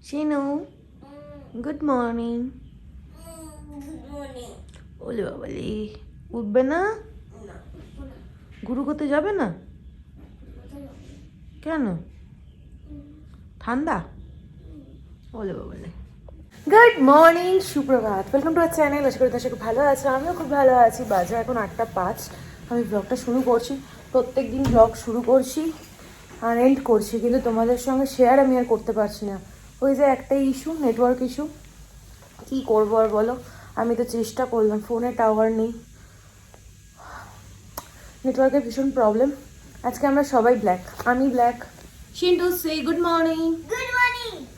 Shinu, good morning. ওলে বাবালি, উঠবে না? গুরু করতে যাবে না কেন? ঠান্ডা? ওলে বাবালে। গুড মর্নিং, সুপ্রভাত, ওয়েলকাম টু আওয়ার চ্যানেল। আশা করি তোমরা খুব ভালো আছো, আমিও খুব ভালো আছি। বাজে এখন 8:05। আমি ব্লগটা শুরু করছি, প্রত্যেক দিন ব্লগ শুরু করছি আর এন্ড করছি, কিন্তু তোমাদের সঙ্গে শেয়ার আমি আর করতে পারছি না। ওই যে একটাই ইস্যু, নেটওয়ার্ক ইস্যু। কী করবো আর বলো, আমি তো চেষ্টা করলাম, ফোনে টাওয়ার নেই, নেটওয়ার্কের ভীষণ প্রবলেম। আজকে আমরা সবাই ব্ল্যাক, আমি ব্ল্যাক, শিন্টু সে গুড মর্নিং,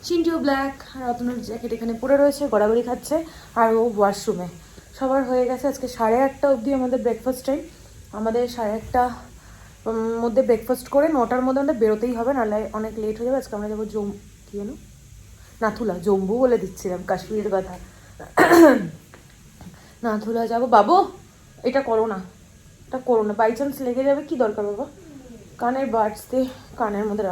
চিন্টু ব্ল্যাক, আর অতনুর জ্যাকেট এখানে পড়ে রয়েছে, গড়াগড়ি খাচ্ছে, আর ও ওয়াশরুমে। সবার হয়ে গেছে। আজকে 8:30 অবধি আমাদের ব্রেকফাস্ট টাইম। আমাদের 8:30 মধ্যে ব্রেকফাস্ট করে 9টার মধ্যে আমাদের বেরোতেই হবে, নাহলে অনেক লেট হয়ে যাবে। আজকে আমরা যাবো কি জানো, নাথুলা। জম্বু বলে দিচ্ছিলাম, কাশ্মীরের কথা। নাথুলা যাবো। বাবু এটা করো না, এটা করো না, বাই চান্স লেগে যাবে। কি দরকার বাবা, কানের বাডস দিয়ে কানের মধ্যে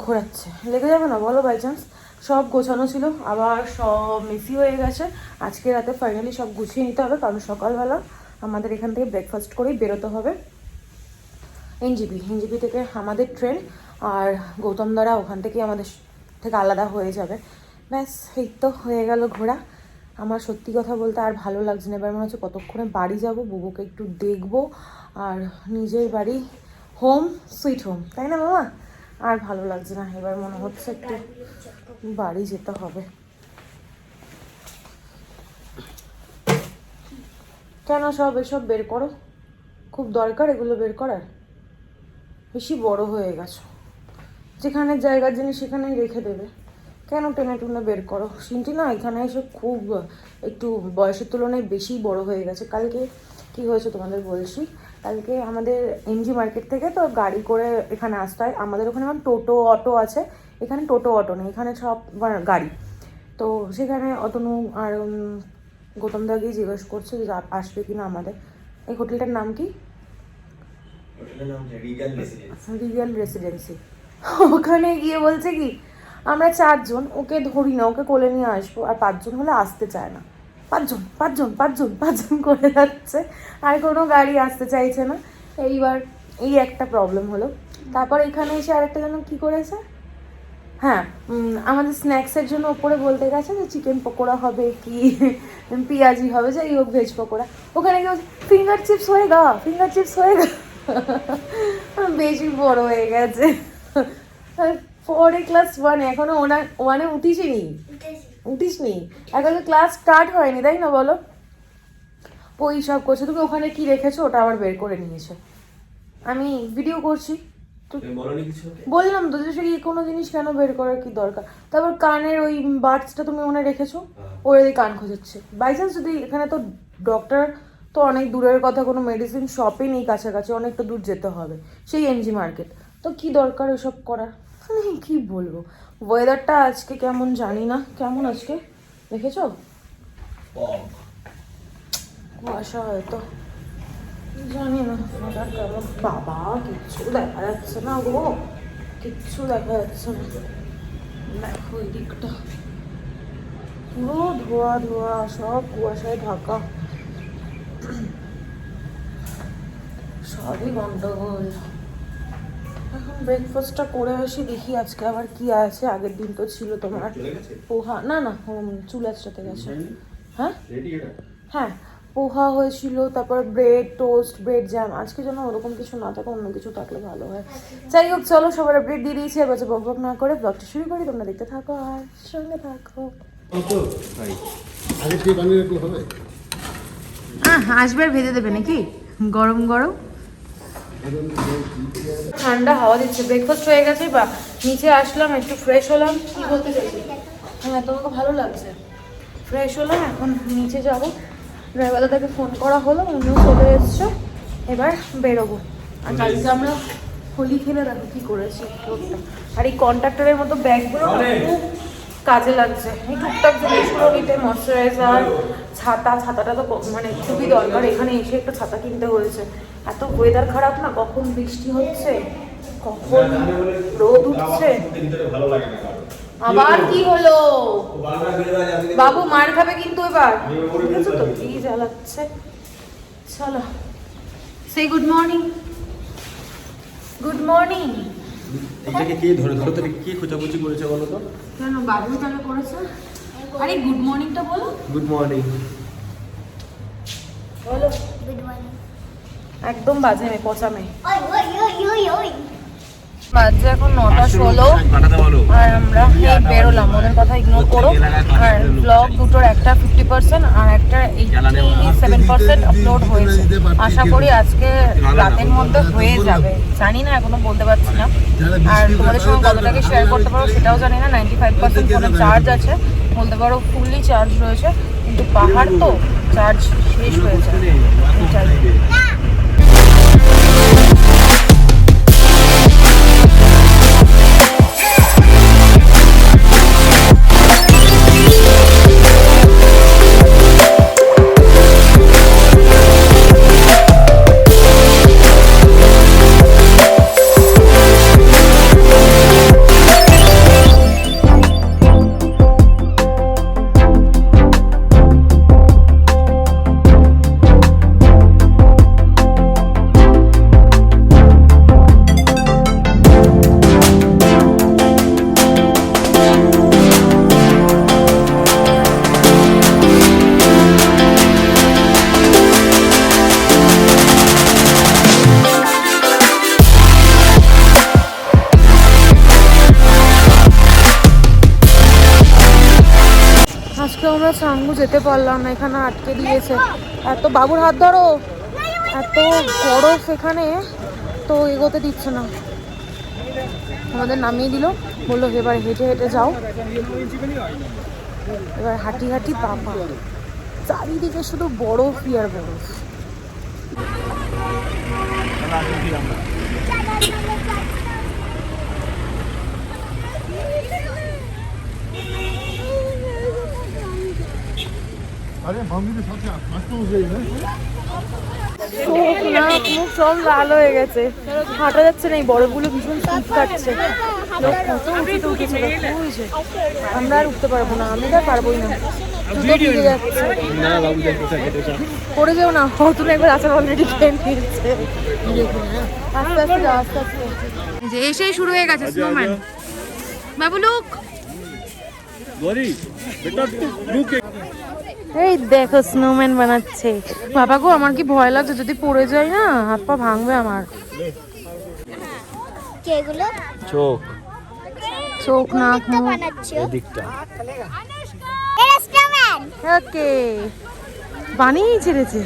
ঘোরাচ্ছে, লেগে যাবে না বলো বাই চান্স? সব গোছানো ছিল, আবার সব মেসি হয়ে গেছে। আজকে রাতে ফাইনালি সব গুছিয়ে নিতে হবে, কারণ সকালবেলা আমাদের এখান থেকে ব্রেকফাস্ট করেই বেরোতে হবে এনজিপি থেকে আমাদের ট্রেন, আর গৌতম দ্বারা ওখান থেকে আমাদের থেকে আলাদা হয়ে যাবে। ব্যাস এই তো হয়ে গেল ঘোরা। আমার সত্যি কথা বলতে আর ভালো লাগছে না। এবার মনে হচ্ছে কতক্ষণে বাড়ি যাব, বুবুকে একটু দেখবো, আর নিজের বাড়ি, হোম সুইট হোম, তাই না বাবা? আর ভালো লাগছে না, এবার মনে হচ্ছে একটু বাড়ি যেতে হবে। কেন সব এসব বের করো? খুব দরকার এগুলো বের করার? বেশি বড় হয়ে গেছো, যেখানে জায়গার জিনিস সেখানেই রেখে দেবে, কেন টেনে টুনে বের করো? সিনটি না এখানে এসে খুব একটু বয়সের তুলনায় বেশি বড় হয়ে গেছে। কালকে কি হয়েছে তোমাদের বলছি। কালকে আমাদের এমজি মার্কেট থেকে তো গাড়ি করে এখানে আসতে হয়। আমাদের ওখানে যেমন টোটো অটো আছে, এখানে টোটো অটো নেই, এখানে সব গাড়ি। তো সেখানে অতনু আর গৌতম দাকেই জিজ্ঞেস করছে যে আসবে কি না আমাদের। এই হোটেলটার নাম কি? Regal residency. ওখানে গিয়ে বলছে কি, আমরা 4 জন, ওকে ধরি না, ওকে কোলে নিয়ে আসবো, আর 5 জন হলে আসতে চায় না। 5 জন করে যাচ্ছে, আর কোনো গাড়ি আসতে চাইছে না। এইবার এই একটা প্রবলেম হলো। তারপর এখানে এসে আরেকটা যেন কী করেছে, হ্যাঁ, আমাদের স্ন্যাক্সের জন্য ওপরে বলতে গেছে যে চিকেন পকোড়া হবে কি পেঁয়াজি হবে, যাই হোক ভেজ পকোড়া। ওখানে কি ফিঙ্গার চিপস হয়ে গা, বেশি বড় হয়ে গেছে। পরে ক্লাস 1, এখনো ওয়ানে উঠিস নি, এখনো ক্লাস স্টার্ট হয়নি, তাই না বলো? ওই সব করছে। তুমি ওখানে কি রেখেছো ওটা আবার বের করে নিয়েছে। আমি ভিডিও করছি, বললাম তো যে সেই কোনো জিনিস কেন বের করার কি দরকার। তারপর কানের ওই বাডসটা তুমি মনে রেখেছো, ওর কান খোঁজাচ্ছে। বাই চান্স যদি এখানে তো ডক্টর তো অনেক দূরের কথা, কোনো মেডিসিন শপই নেই কাছাকাছি, অনেকটা দূর যেতে হবে, সেই এমজি মার্কেট। তো কি দরকার এসব করার? কি বলবো, ওয়েদারটা আজকে কেমন জানি না, কেমন আজকে দেখেছো? কুয়াশা হয়তো, জানি না ওয়েদার কেমন। বাবা কিচ্ছু দেখা যাচ্ছে না গো, কিচ্ছু দেখা যাচ্ছে না। দেখো ওই দিকটা পুরো ধোয়া ধোয়া, সব কুয়াশায় ঢাকা, সবই গন্ডগোল। এখন ব্রেকফাস্টটা করে আসি, দেখি আজকে আবার কি আছে। আগের দিন তো ছিল তোমার পোহা, না চুল আঁচড়াতে গেছে। হ্যাঁ হ্যাঁ, পোহা হয়েছিল, তারপর ব্রেড টোস্ট, ব্রেড জ্যাম। আজকে যেন ওরকম কিছু না থাকে, অন্য কিছু থাকলে ভালো হয়। যাই হোক চলো, সবার আপডেট দিয়ে দিয়েছি, এবার বক বক না করে ব্লগটা শুরু করি। তোমরা দেখতে থাকো আর সঙ্গে থাকো। আসবে আর ভেজে দেবে নাকি গরম গরম? ঠান্ডা হাওয়া দিচ্ছে। ব্রেকফাস্ট হয়ে গেছে, বা নিচে আসলাম একটু ফ্রেশ হলাম। কি বলতে চাইছি? হ্যাঁ তোমাকে ভালো লাগছে। ফ্রেশ হলাম, এখন নিচে যাব। ড্রাইভারদাকে ফোন করা হলো, উনিও চলে এসছে। এবার বেরোবো। আর কালকে আমরা হোলি খেলে দেখো কি করেছি রোডটা। আর এই কন্ট্রাক্টরের মতো ব্যাগগুলো খুব কাজে লাগছে। এই টুকটাক জিনিসগুলো নিতে, ময়শ্চারাইজার, ছাতাটা তো মানে খুবই দরকার। এখানে এসে একটা ছাতা কিনতে হয়েছে। এত ওয়েদার খারাপ না, কখন বৃষ্টি হচ্ছে, কখন রোদ উঠছে। আবার কি হলো? বাবু মার খাবে কিন্তু এবার। বুঝেছো তো কি জ্বালাচ্ছে। চলো সে গুড মর্নিং। Good morning. এটাকে কি ধরে ধরে তো কি খোঁজাখুঁজি করেছে বলো তো? কেন বাবু তাহলে করেছে? আরে গুড মর্নিংটা বলো। Good morning. বলো গুড মর্নিং। একদম বাজে মেয়ে, পচা মেয়ে। ওই ওই ওই ওই ওই বাজে এখন 9:16 পাঠাতে বলো। আর আমরা বেরোলাম, ওদের কথা ইগনোর করো। আর ব্লগ দুটোর একটা 50% আর একটা 87% আপলোড হয়েছে। আশা করি আজকে রাতের মধ্যে হয়ে যাবে, জানি না এখনো বলতে পারছি না। আর তোমাদের সঙ্গে কতটাকে শেয়ার করতে পারো সেটাও জানি না। 95% ফোনে চার্জ আছে, বলতে পারো ফুললি চার্জ রয়েছে, কিন্তু পাহাড় তো চার্জ শেষ হয়েছে। আজকে আমরা সাঙ্গু যেতে পারলাম না, এখানে আটকে দিয়েছে। এত বাবুর হাত ধরো, এত বরফ এখানে তো এগোতে দিচ্ছে না। আমাদের নামিয়ে দিল, বললো এবার হেঁটে হেঁটে যাও। এবার হাঁটি হাঁটি বাবা, চারিদিকে শুধু বরফই আর বরফ। अरे मम्मी के साथ मस्त हो गई है। চোখ নাক মুখ সব লাল হয়ে গেছে, হাঁটা যাচ্ছে না, এই বরফগুলো ভীষণ শীত কাটছে। কত উঁচুতে উঠেছিল, বুঝছে আমরা আর উঠতে পারবো না, আমি আর পারবোই না, জুতো ভিজে যাচ্ছে। পড়ে যাও না, হতুন একবার আসার অলরেডি ট্রেন ফিরছে। আস্তে আস্তে যাও, আস্তে আস্তে। যে এসেই শুরু হয়ে গেছে স্নোম্যান। বাবু লুক, এই দেখো স্নোম্যান বানাচ্ছে। বাবা গো আমার কি ভয় লাগছে, যদি পড়ে যায় না হাত পা ভাঙবে আমার। কে এগুলো? চোখ, চোখ নাক মুখ বানাচ্ছো? এদিকটা। এটা স্নোম্যান। ওকে বানিয়েই ছেড়েছে।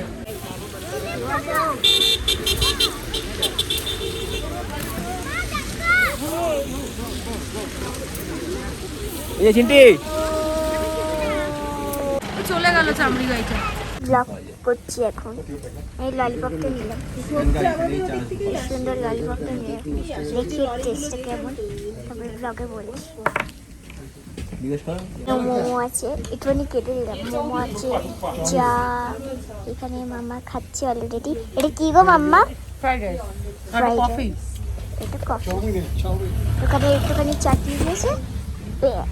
এই চিন্টি চলে গেল চামড়ি গাইটা। ব্লগ করছি এখন। এই ললিপপটা নিলাম, সুন্দর ললিপপটা নিয়ে দেখি টেস্টটা কেমন, তারপরে ব্লগে বলছি। মোমো আছে, একটুখানি কেটে দিলাম। মোমো আছে, চা এখানে মাম্মা খাচ্ছে অলরেডি। এটা কি গো মাম্মা? ফ্রাইড রাইস আর Fried কফি। এটা কফি। ওখানে একটুখানি চাটনি দিয়েছে, ব্যাস।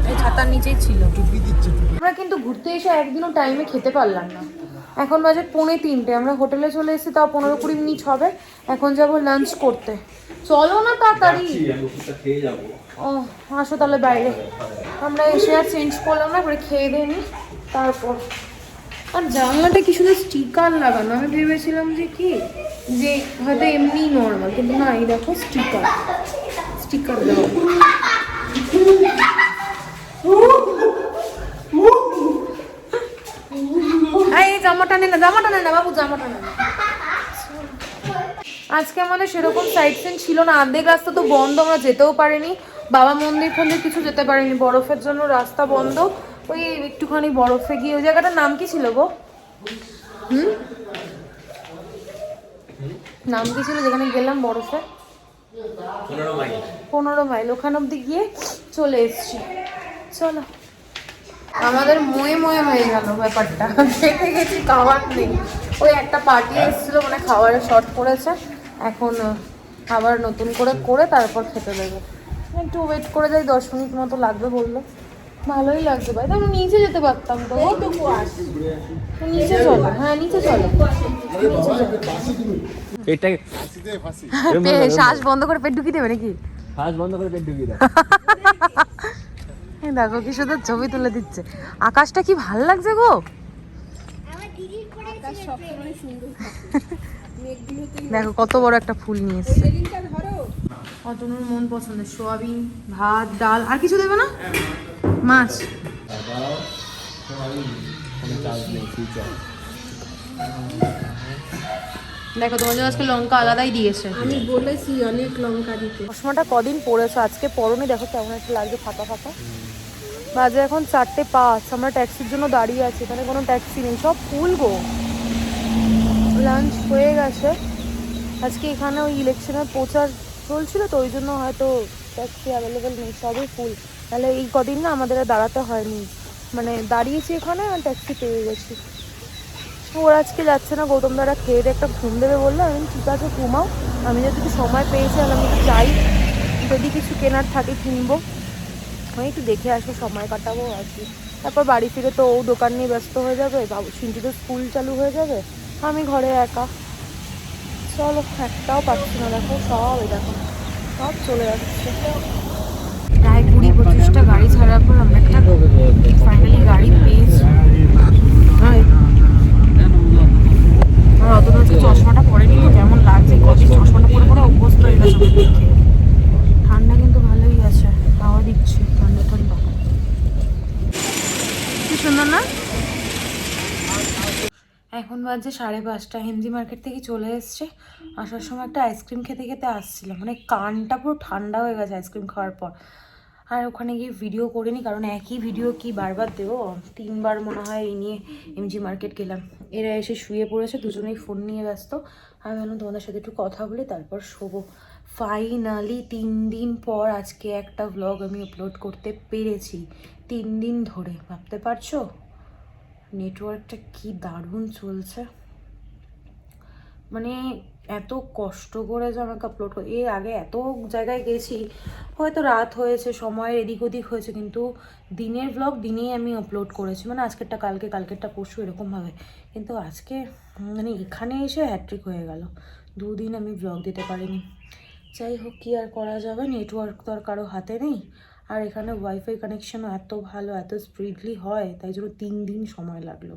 এই ছাতার নিচেই ছিল। আমরা কিন্তু ঘুরতে এসে একদিনও টাইমে খেতে পারলাম না। এখন বাজে 2:45, আমরা হোটেলে চলে এসেছি, তাও 15-20 মিনিট হবে। এখন যাবো লাঞ্চ করতে। চলো না তাড়াতাড়ি। ও আসো তাহলে বাইরে। আমরা এসে আর চেঞ্জ করলাম না, করে খেয়ে দিয়ে নিই তারপর। আর জানলাটা কি শুধু স্টিকার লাগানো, আমি ভেবেছিলাম যে কি যে হয়তো এমনি নর্মাল, কিন্তু না, এই দেখো স্টিকার স্টিকার দেওয়া। এই জামাটা নে না, জামাটা নে না বাবু, জামাটা নে না। আজকে আমাদের সেরকম সাইট সিন ছিল না, অর্ধেক রাস্তা তো বন্ধ, আমরা যেতেও পারিনি। বাবা মন্দির ফন্দির কিছু যেতে পারিনি, বরফের জন্য রাস্তা বন্ধ। ওই একটুখানি বরফে গিয়ে ওই জায়গাটার নাম কি ছিল গো? নাম কি ছিল যেখানে গেলাম বরফে? 15 মাইল। ওখান অব্দি গিয়ে চলে এসছি। চলো, আমাদের ময়ে হয়ে গেল ব্যাপারটা। দেখে গেছি খাবার নেই। ওই একটা পার্টি এসেছিল, মানে খাবারের শর্ট পড়েছে। এখন আবার নতুন করে তারপর খেতে দেবো। একটু ওয়েট করে যাই, 10 মিনিট মতো লাগবে বললো। ভালোই লাগছে ভাই, আমি নিচে যেতে পারতাম তো। নিচে চলো, হ্যাঁ নিচে চলো। শ্বাস বন্ধ করে পেট ঢুকিয়ে দেবে নাকি? শ্বাস বন্ধ করে পেট ঢুকিয়ে দাও। দেখো কি সুন্দর ছবি তুলে দিচ্ছে। আকাশটা কি ভাল লাগছে গো। দেখো কত বড় একটা ফুল নিয়ে এসছে। অতনুর মন পছন্দের সোয়াবিন, ভাত, ডাল, আর কিছু দেবে না? মাছ। দেখো তোমার জন্য আজকে লঙ্কা আলাদাই দিয়েছে। আমি বলেছি অনেক লঙ্কা দিতে। চশমাটা কদিন পরেছো, আজকে পরনি, দেখো কেমন একটা লাগছে ফাঁকা ফাঁকা। বাজে এখন 4:05। আমরা ট্যাক্সির জন্য দাঁড়িয়ে আছি, এখানে কোনো ট্যাক্সি নেই, সব ফুল গো। লাঞ্চ হয়ে গেছে। আজকে এখানে ওই ইলেকশনের প্রচার চলছিল তো, ওই জন্য হয়তো ট্যাক্সি অ্যাভেলেবেল নেই, সবই ফুল। তাহলে এই কদিন না আমাদের আর দাঁড়াতে হয়নি, মানে দাঁড়িয়েছি এখানে আর ট্যাক্সি পেয়ে গেছি। ওরা আজকে যাচ্ছে না, গৌতম দাদা খেয়ে দিয়ে একটা ঘুম দেবে বললো। আমি ঠিক আছে ঘুমাও, আমি যদি সময় পেয়েছি আমি একটু যাই, যদি কিছু কেনার থাকে কিনবো। আমি একটু দেখে আসবো, সময় কাটাবো আর কি। তারপর বাড়ি ফিরে তো ও দোকান নিয়ে ব্যস্ত হয়ে যাবে, বাবু সিন্টু তো স্কুল চালু হয়ে যাবে, আমি ঘরে একা। চলো, একটাও পাচ্ছি না, দেখো সব এই দেখো সব চলে যাচ্ছে। প্রায় 20-25টা গাড়ি ছাড়ার পর আমরা একটা ফাইনালি গাড়ি পেয়েছি। আর অত আজকে চশমাটা পরেনি তো, কেমন লাগছে কদিন চশমাটা পরে অভ্যস্ত হয়ে গেছে দেখে। ঠান্ডা কিন্তু ভালোই আছে, হাওয়া দিচ্ছে ঠান্ডা ঠান্ডা, কি সুন্দর না? এখন বাজে 5:30। এমজি মার্কেট থেকে চলে এসছে। আসার সময় একটা আইসক্রিম খেতে খেতে আসছিলাম, মানে কানটা পুরো ঠান্ডা হয়ে গেছে আইসক্রিম খাওয়ার পর। আর ওখানে গিয়ে ভিডিও করিনি, কারণ একই ভিডিও কি বারবার দেবো। 3বার মনে হয় এই নিয়ে এমজি মার্কেট গেলাম। এরা এসে শুয়ে পড়েছে, দুজনেই ফোন নিয়ে ব্যস্ত। আমি ভাবলাম তোমাদের সাথে একটু কথা বলি, তারপর শোবো। ফাইনালি 3 দিন পর আজকে একটা ভ্লগ আমি আপলোড করতে পেরেছি, 3 দিন ধরে। ভাবতে পারছো নেটওয়ার্কটা কি দারুণ চলছে, মানে এত কষ্ট করে যে আমাকে আপলোড করে। এর আগে এত জায়গায় গেছি, হয়তো রাত হয়েছে, সময়ের এদিক ওদিক হয়েছে, কিন্তু দিনের ব্লগ দিনেই আমি আপলোড করেছি, মানে আজকেরটা কালকে, কালকেরটা পরশু, এরকমভাবে। কিন্তু আজকে মানে এখানে এসে হ্যাট্রিক হয়ে গেল, 2 দিন আমি ব্লগ দিতে পারিনি। যাই হোক, কি আর করা যাবে, নেটওয়ার্ক তো আর কারো হাতে নেই। আর এখানে ওয়াইফাই কানেকশনও এত ভালো, এত স্পিডলি হয়, তাই জন্য 3 দিন সময় লাগলো।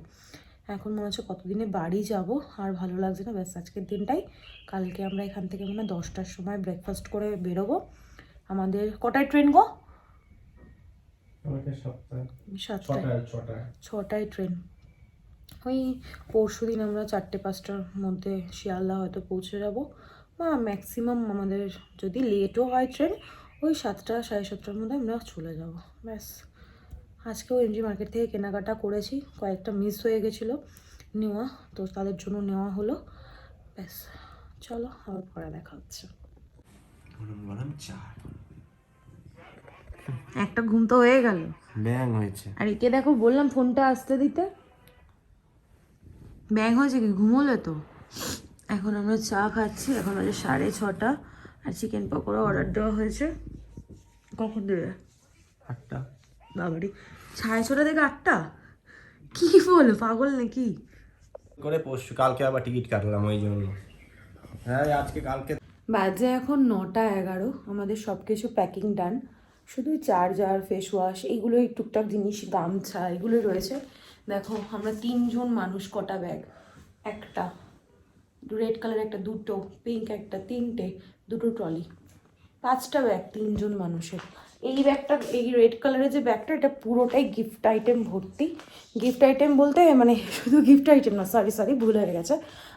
এখন মনে হচ্ছে কতদিনে বাড়ি যাব, আর ভালো লাগছে না, ব্যাস আজকের দিনটাই। কালকে আমরা এখান থেকে মানে 10টার সময় ব্রেকফাস্ট করে বেরোবো। আমাদের কটায় ট্রেন গো? 6টায় ট্রেন। ওই পরশু দিন আমরা 4-5টার মধ্যে শিয়ালদা হয়তো পৌঁছে যাব, বা ম্যাক্সিমাম আমাদের যদি লেটও হয় ট্রেন, ওই 7টা 7:30টার মধ্যে আমরা চলে যাব, ব্যাস। আজকেও এমজি মার্কেট থেকে কেনাকাটা করেছি, কয়েকটা মিস হয়ে গেছিলো নেওয়া, তো তাদের জন্য নেওয়া হলো, ব্যাস। চলো আবার পরে দেখা হচ্ছে। একটা ঘুম তো হয়ে গেল, ব্যাং হয়েছে। আর একে দেখো বললাম ফোনটা আসতে দিতে, ব্যাং হয়েছে কি, ঘুমোলে তো। এখন আমরা চা খাচ্ছি, এখন বাজে 6:30, আর চিকেন পকোড়া অর্ডার দেওয়া হয়েছে। কখন দেবে? 8টা। বাবারি, 6:30 থেকে 8টা, কি বলো পাগল নাকি? করে পরশু কালকে আবার টিকিট কাটলাম ওই জন্য। হ্যাঁ আজকে কালকে বাজে এখন 9:11, আমাদের সব কিছু প্যাকিং ডান, শুধু চার্জার, ফেস ওয়াশ, এইগুলোই টুকটাক জিনিস, গামছা এগুলোই রয়েছে। দেখো আমরা 3 জন মানুষ, কটা ব্যাগ? একটা, রেড কালার একটা, 2টো, পিঙ্ক একটা, 3টে, 2টো ট্রলি, 5টা ব্যাগ 3 জন মানুষের। এই ব্যাগটা, এই রেড কালারের যে ব্যাগটা, এটা পুরোটাই গিফট আইটেম ভর্তি। গিফট আইটেম বলতে মানে শুধু গিফট আইটেম না, সরি ভুল হয়ে গেছে,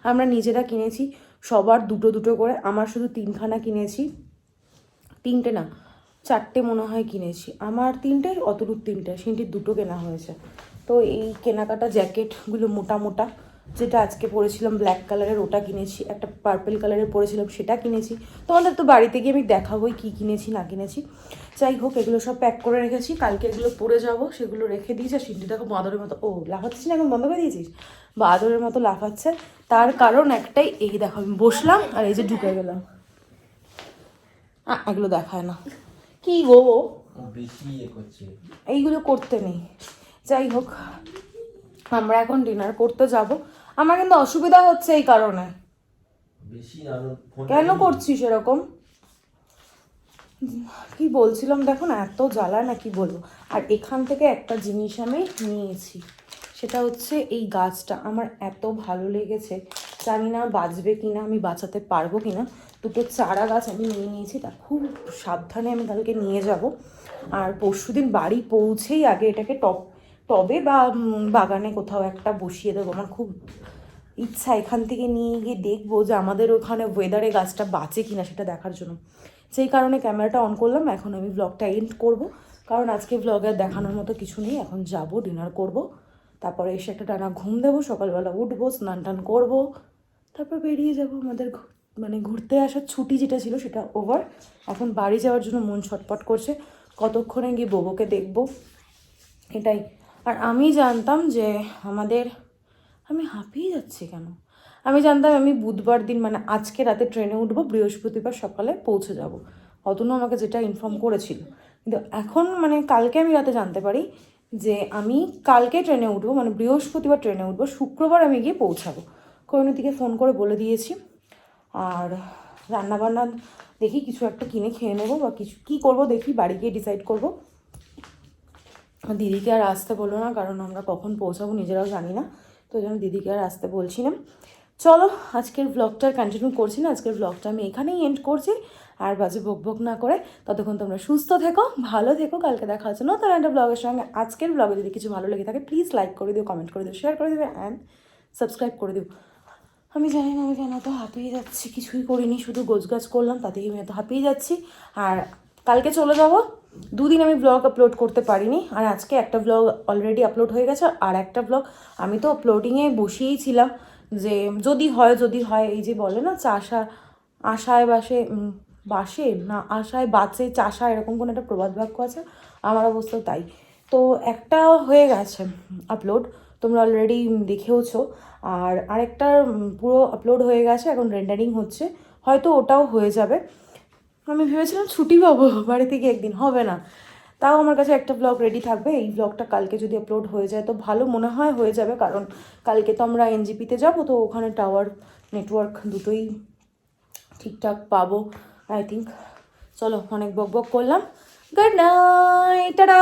আমরা নিজেরা কিনেছি, সবার 2টো করে। আমার শুধু 3খানা কিনেছি, 3টে না, 4টে মনে হয় কিনেছি, আমার 3টে, অতনুর 3টে, সিনটির 2টো কেনা হয়েছে। তো এই কেনাকাটা জ্যাকেটগুলো মোটা মোটা, যেটা আজকে পরেছিলাম ব্ল্যাক কালারের ওটা কিনেছি, একটা পার্পল কালারের পরেছিলাম সেটা কিনেছি। তোমাদের তো বাড়িতে গিয়ে আমি দেখাবোই কী কিনেছি না কিনেছি। যাই হোক, এগুলো সব প্যাক করে রেখেছি, কালকে এগুলো পরে যাব, সেগুলো রেখে দিয়েছি। আর সিনটি দেখো বাঁদরের মতো, ও লাফাচ্ছিস না, এখন বন্ধ করে দিয়েছিস, বাঁদরের মতো লাফাচ্ছে। তার কারণ একটাই, এই দেখো আমি বসলাম আর এই যে ঢুকে গেলাম। এগুলো দেখায় না, কি গো বেশি করছে। এইগুলো করতে নেই। যাই হোক, আমরা এখন ডিনার করতে যাব। আমার কিন্তু অসুবিধা হচ্ছে এই কারণে। বেশি কেন করছিস এরকম? কি বলছিলাম দেখো না, এত জ্বালা না কি বলবো। আর এখান থেকে একটা জিনিস আমি নিয়েছি, সেটা হচ্ছে এই গাছটা আমার এত ভালো লেগেছে, জানি না বাঁচবে কিনা, আমি বাঁচাতে পারবো কিনা। 2টো চারা গাছ আমি নিয়ে নিয়েছি, তা খুব সাবধানে আমি কালকে নিয়ে যাব। আর পরশুদিন বাড়ি পৌঁছেই আগে এটাকে টবে বা বাগানে কোথাও একটা বসিয়ে দেবো। আমার খুব ইচ্ছা এখান থেকে নিয়ে গিয়ে দেখবো যে আমাদের ওখানে ওয়েদারে গাছটা বাঁচে কিনা সেটা দেখার জন্য। সেই কারণে ক্যামেরাটা অন করলাম। এখন আমি ব্লগটা এন্ড করব, কারণ আজকে ব্লগে দেখানোর মতো কিছু নেই। এখন যাব, ডিনার করব, তারপরে এসে একটা টানা ঘুম দেবো, সকালবেলা উঠবো, স্নান টান করবো, তারপর বেরিয়ে যাব। আমাদের মানে ঘুরতে আসার ছুটি যেটা ছিল সেটা ওভার। এখন বাড়ি যাওয়ার জন্য মন ছটপট করছে, কতক্ষণে গিয়ে বোবোকে দেখবো, এটাই। আর আমি জানতাম যে আমি হাঁপিয়ে যাচ্ছি কেন, আমি জানতাম আমি বুধবার দিন মানে আজকে রাতে ট্রেনে উঠবো, বৃহস্পতিবার সকালে পৌঁছে যাব। অতনু আমাকে যেটা ইনফর্ম করেছিল, কিন্তু এখন মানে কালকে আমি রাতে জানতে পারি যে আমি কালকে ট্রেনে উঠবো, মানে বৃহস্পতিবার ট্রেনে উঠবো, শুক্রবার আমি গিয়ে পৌঁছাবো। কৈনতিকে ফোন করে বলে দিয়েছি। আর রান্নাবান্না দেখি কিছু একটা কিনে খেয়ে নেবো, বা কিছু কী করবো দেখি, বাড়ি গিয়ে ডিসাইড করবো। দিদিকে আর আসতে বললো না, কারণ আমরা কখন পৌঁছাবো নিজেরাও জানি না, তো ওই জন্য দিদিকে আর আসতে বলছি না। চলো, আজকের ব্লগটা কন্টিনিউ করছি না, আজকের ব্লগটা আমি এখানেই এন্ড করছি। আর বাজে বক না করে, ততক্ষণ তোমরা সুস্থ থেকো, ভালো থেকো। কালকে দেখা হচ্ছে নতুন একটা ব্লগের সঙ্গে। আজকের ব্লগে যদি কিছু ভালো লেগে থাকে প্লিজ লাইক করে দিও, কমেন্ট করে দিও, শেয়ার করে দেবে অ্যান্ড সাবস্ক্রাইব করে দিও। আমি জানি না আমি কেন এত হাঁপিয়ে যাচ্ছি, কিছুই করিনি, শুধু গোছগাছ করলাম, তাতেই আমি এত হাঁপিয়ে যাচ্ছি। আর কালকে চলে যাব, 2 দিন আমি ব্লগ আপলোড করতে পারিনি। আর আজকে একটা ব্লগ অলরেডি আপলোড হয়ে গেছে, আর একটা ব্লগ আমি তো আপলোডিংয়ে বসিয়েই ছিলাম, যে যদি হয় এই যে বলে না আশায় বাসে না আশায় বাঁচে চাষা, এরকম কোনো একটা প্রবাদ বাক্য আছে, আমার অবস্থা তাই। তো একটা হয়ে গেছে আপলোড, তোমরা অলরেডি দেখেওছো। আর আরেকটা পুরো আপলোড হয়ে গেছে, এখন রেন্ডারিং হচ্ছে, হয়তো ওটাও হয়ে যাবে। আমি ভেবেছিলাম ছুটি পাবো বাড়ি থেকে, একদিন হবে না, তাও আমার কাছে একটা ব্লগ রেডি থাকবে। এই ব্লগটা কালকে যদি আপলোড হয়ে যায় তো ভালো, মনে হয় হয়ে যাবে, কারণ কালকে তো আমরা এনজিপিতে যাবো, তো ওখানে টাওয়ার নেটওয়ার্ক দুটোই ঠিকঠাক পাবো আই থিঙ্ক। চলো, অনেক বক করলাম, গুড নাইট, টাটা।